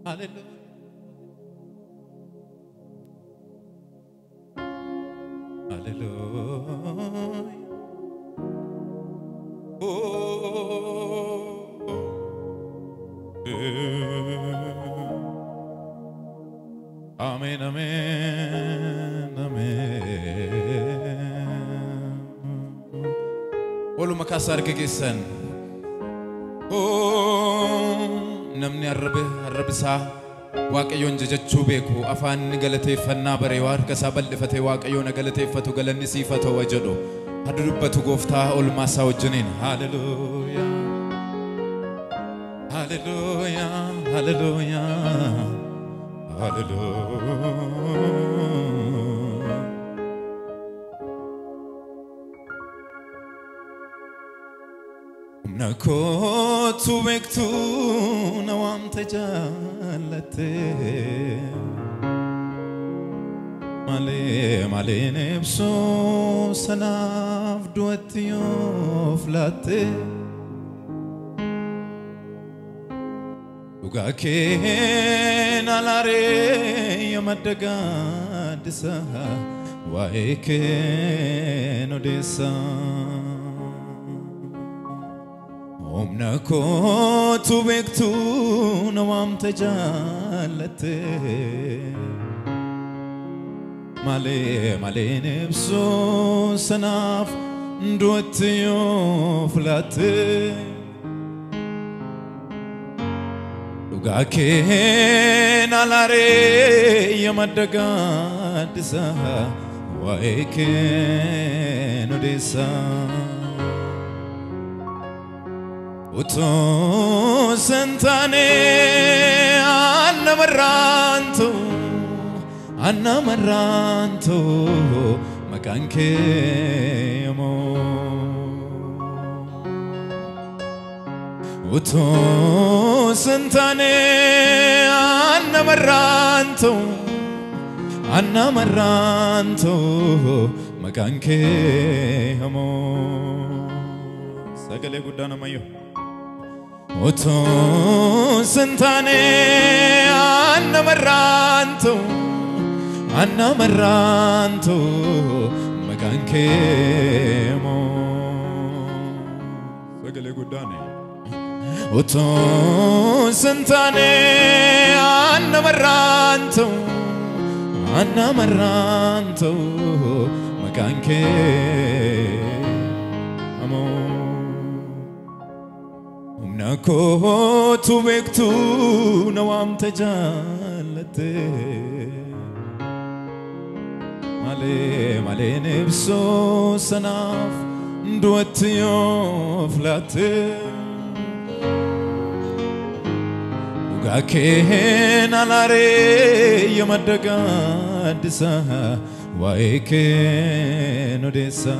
Hallelujah. Hallelujah. Amen, amen, amen. Olu makasar kekisan. Namni arrabsa waaqayyoon jajachuu beeku afaan ni galateeffannaa bare waan kasabal dhifate waaqayyoon galateeffatu galanni siifatu wajado hadubbatu gooftaa olmaasaa wajjiniin haleluuya haleluuya haleluuya haleluuya Nakotu bektu nawam tajalate male male nebso sanaf duatio flate ugake nalare yamadaga disa waeke nodesa Nakotu bektu nawam tajalate male male nebso sanaf duatio flate ugake nalare yamadaga disa waeke nodesa Uto sentane anna maranto makanke mo Uto sentane anna maranto makanke mo Sagale gudana mayo Oto sentane anna maranto maganke mo Sagale gudane Oto sentane anna maranto maganke mo Nakotu bektu nawam tajalate male male nebso sanaf duatio flate ugake nalare yamadaga disa waeke nodesa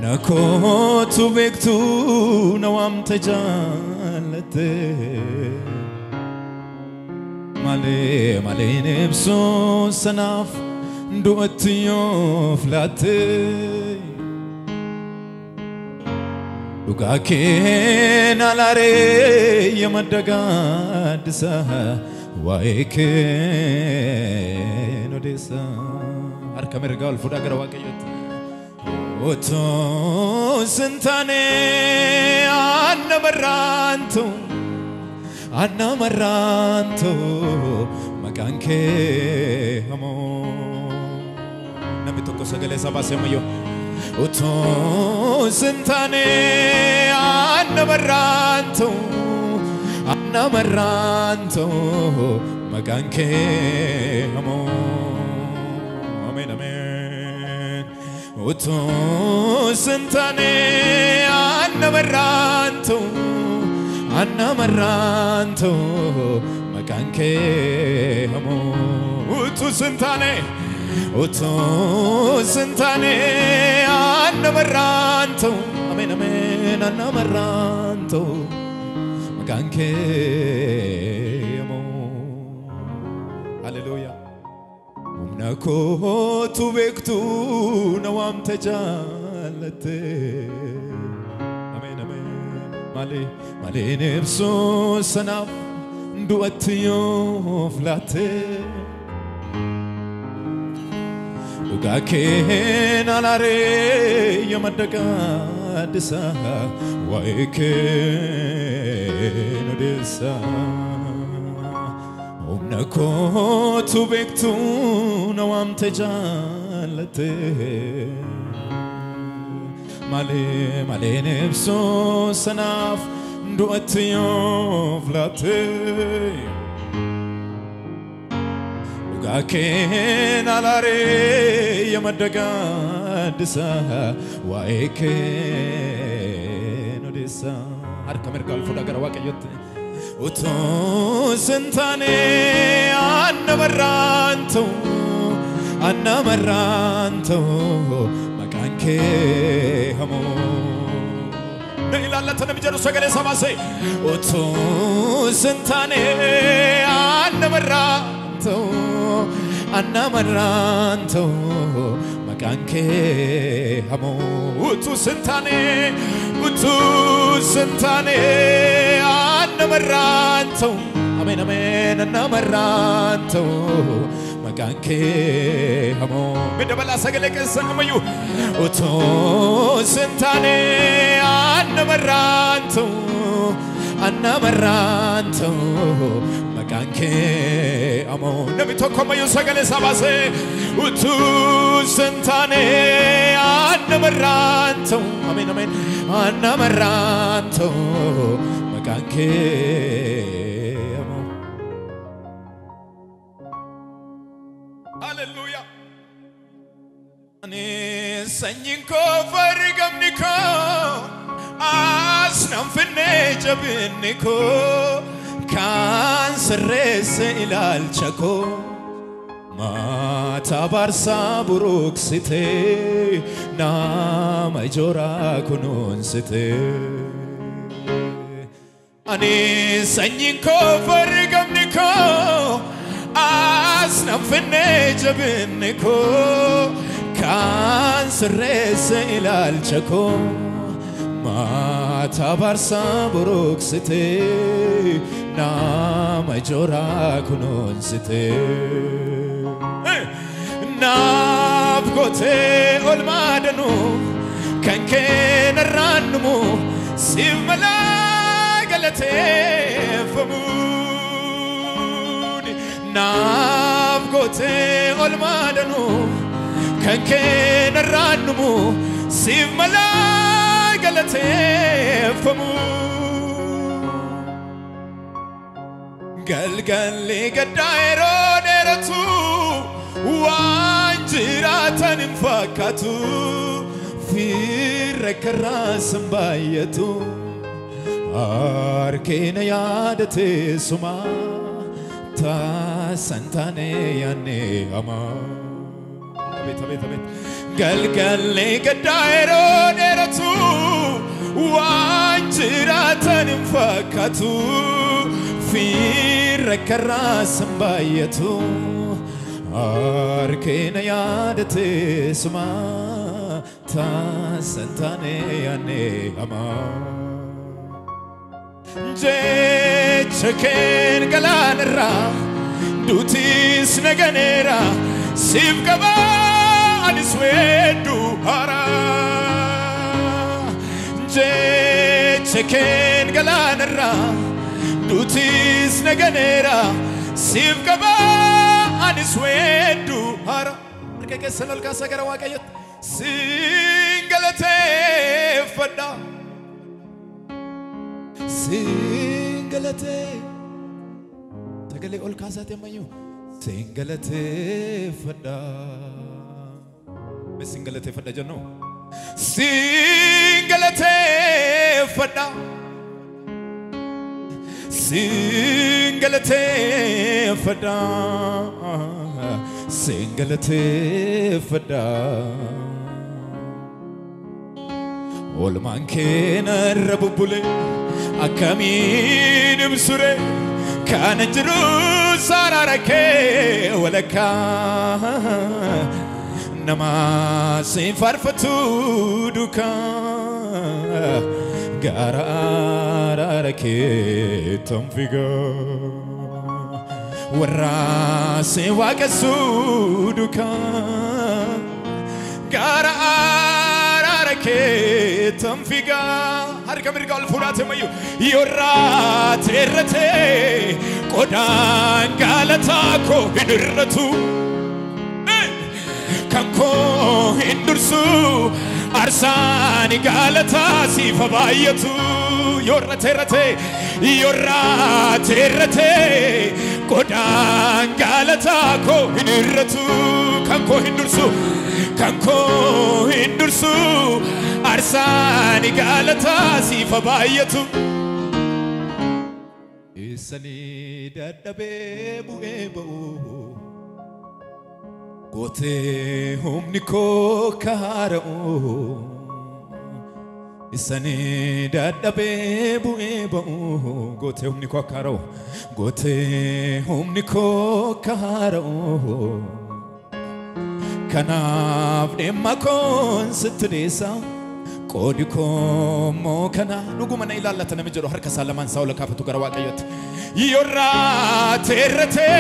Nakotu bektu nawam tajalate male male nebso sanaf duatio flate ugake nalare yamadaga disa waeke nodesa arkamergal fudagra wakayot Oto sentane anna maranto maganke amo Nami toko sagale sabase mayo Oto sentane anna maranto maganke amo Amen amen Oto sentane anna maranto maganke amo Oto sentane anna maranto Amen amen anna maranto maganke amo Hallelujah Nakotu bektu nawam tajalate Amen amen Male nebso sanaf du'attiyo flate Duga ken alare yamadaga disa waike no disa Omnako tu bektu no amte jalate Male nebso sanaf du'attiyo flate Duga ken alare yamadaga disa waike no disa harka mergal fuda gara waqayyot uto sentane annamarranto makanke hamo Nailalla tanam jaru sagale samase uto sentane annamarranto makanke hamo utu sentane annamarranto amen annamarranto makanke hamo medabala sagale kesamayu utu sentane annamarranto makanke hamo nami tokkomayu sagale sabase utu sentane annamarranto amen annamarranto makanke hamo hallelujah ane sanyinko fargamniko asnam finne jabiniko kan sirrese ilalchako mata barsa buruksite nama jora kununsite ani sanyinko fargamniko asnam finne jabiniko kan sirrese ilalchako mata barsa buruksite nama jora kununsite nafgote olmadanu kanke narranmu simala galate famuni nafgote olmadanu kanke narranmu simala galate famuni galgalli gaddairo deratu wanjiratan infakatu firrekra sambayatu arkena yadate suma ta santane yane ama abet galgalli gaddairo deratu wanjiratan infakatu firrekra sambayatu arkena yadate suma ta santane yane ama jechken galanra dutis naganera sivkaba aniswedu hara jechken galanra dutis naganera sivkaba aniswedu hara arke sanal ka sagara waqayyot singalate fada singalate tagale ol kasat yamayu singalate fada singalate fada janno singalate fada singalate fada singalate fada olman kena rabubule akamin bsure kana jru sararake walaka nama sin farfatu duka gara rake tamfiga warase waqasuduka gara rake tamfiga harka mirga alfurate mayu yorate rate qodan galata ko hidiratu kanko hindursu arsani galata sifabayatu yorate rate qodan galata ko hidiratu kanko hindursu arsani galata sifabayatu isani daddabe bu'ebo gote humni ko kaharo isani daddabe bu'ebo gote humni ko kaharo gote humni ko kaharo kanaf demma kon sitresa qodiko mo kana nugumana ilallata namijiro harka salaman sawla kafatu gara waqayot yorate rate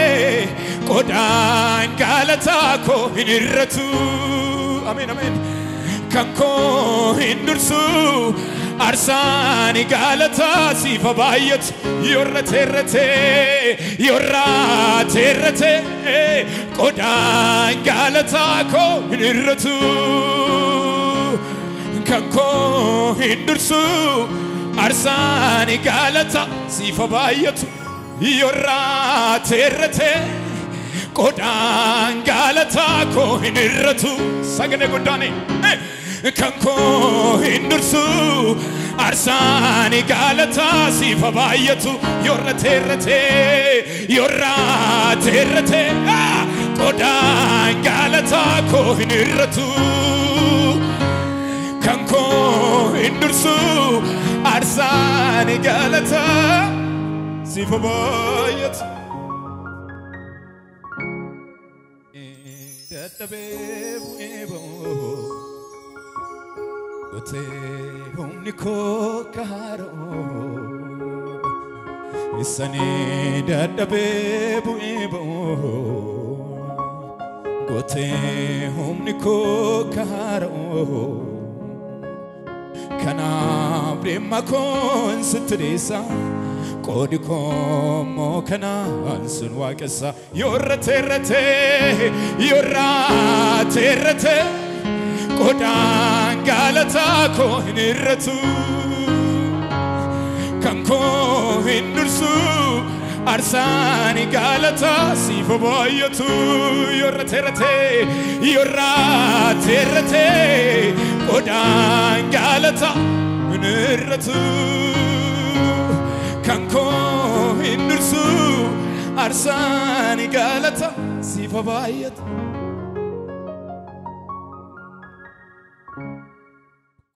qodan galata ko hiniratu amen amen kanko hindursu arsani galata sifabayat yorate rate qodan galata ko hiniratu kanko hindursu arsani galata sifabayatu yorate rate qodan galata ko hiniratu sagane godani kanko hindursu arsani galata sifabayatu yorate rate qodan galata ko hiniratu kanko hindursu arsani galata sifabayat daddabe bu'ebo gote humni ko kaharo isani daddabe bu'ebo gote humni ko kaharo kanaf demma kon sitresa qodiko mo kana ansun waqasa yorate rate qodan galata ko hiniratu kanko hindursu arsani galata sifabayatu yorate rate qodan galata hiniratu kanko hindursu arsani galata sifabayatu